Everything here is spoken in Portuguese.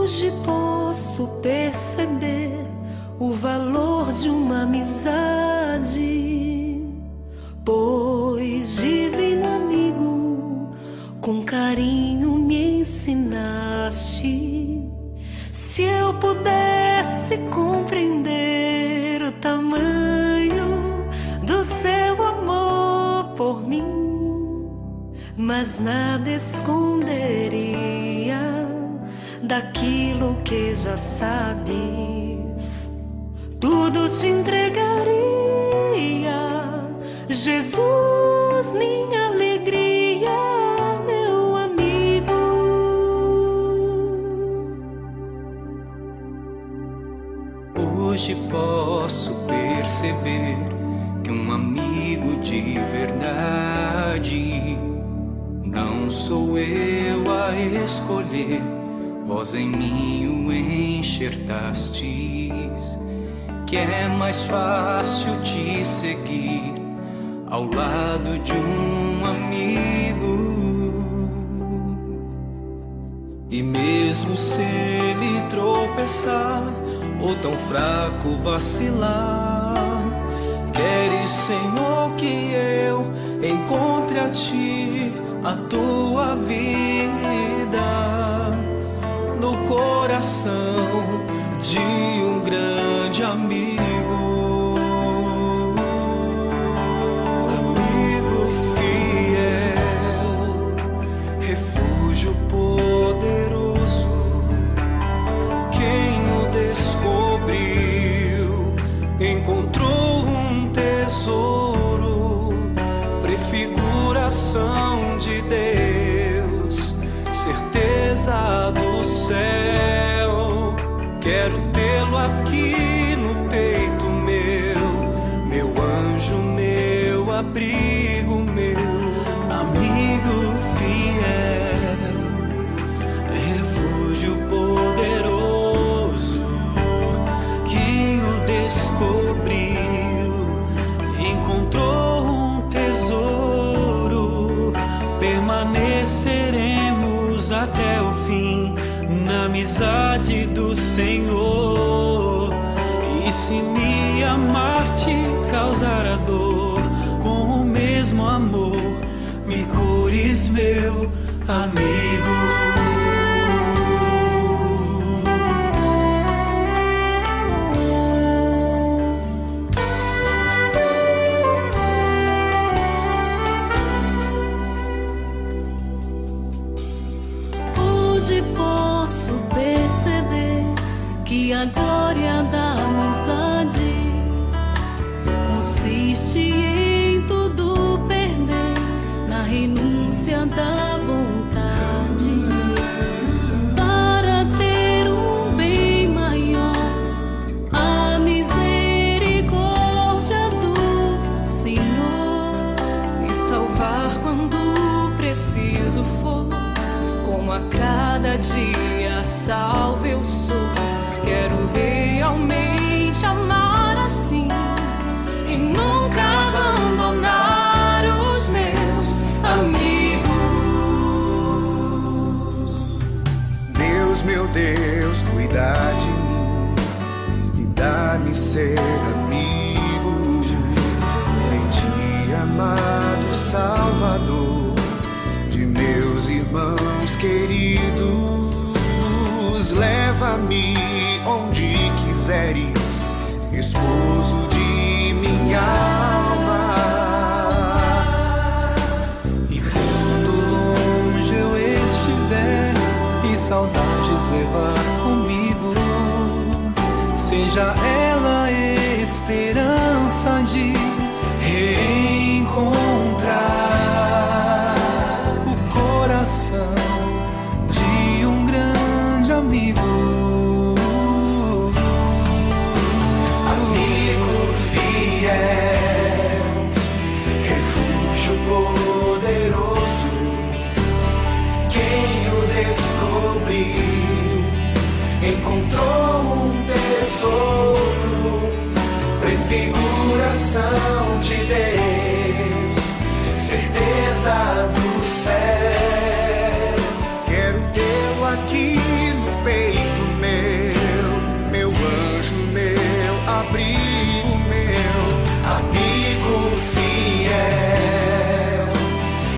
Hoje posso perceber o valor de uma amizade, pois divino amigo, com carinho me ensinaste. Se eu pudesse compreender o tamanho do seu amor por mim, mas nada esconderia daquilo que já sabes, tudo te entregaria, Jesus, minha alegria, meu amigo. Hoje posso perceber que um amigo de verdade não sou eu a escolher, vós em mim o enxertastes, que é mais fácil te seguir ao lado de um amigo. E mesmo se ele tropeçar ou tão fraco vacilar, queres, Senhor, que eu encontre a ti a tua vida no coração de um grande amigo. Amigo fiel, refúgio poderoso, quem o descobriu encontrou um tesouro, prefiguração de Deus, certeza do céu. Quero tê-lo aqui no peito meu anjo, meu abrigo, meu Amigo fiel, refúgio poderoso, quem o descobriu encontrou um tesouro, permaneceremos até o fim na amizade do Senhor. E se me amar te causar a dor, com o mesmo amor me cures, meu amigo. Hoje posso perceber que a glória da amizade consiste em tudo perder, na renúncia da vontade, para ter um bem maior, a misericórdia do Senhor, e salvar quando preciso for. Como a cada dia salvo eu sou, quero realmente amar assim e nunca abandonar os meus amigos. Deus, meu Deus, cuida de mim e dá-me ser amigo em ti, amado Salvador de meus irmãos queridos. Leva-me onde quiseres, esposo de minha alma. E quando longe eu estiver e saudades levar comigo, seja ela esperança de reencontrar o coração de um grande amigo. Amigo fiel, refúgio poderoso, quem o descobriu encontrou um tesouro, prefiguração de Deus, certeza do céu. Quero tê-lo aqui no peito abrir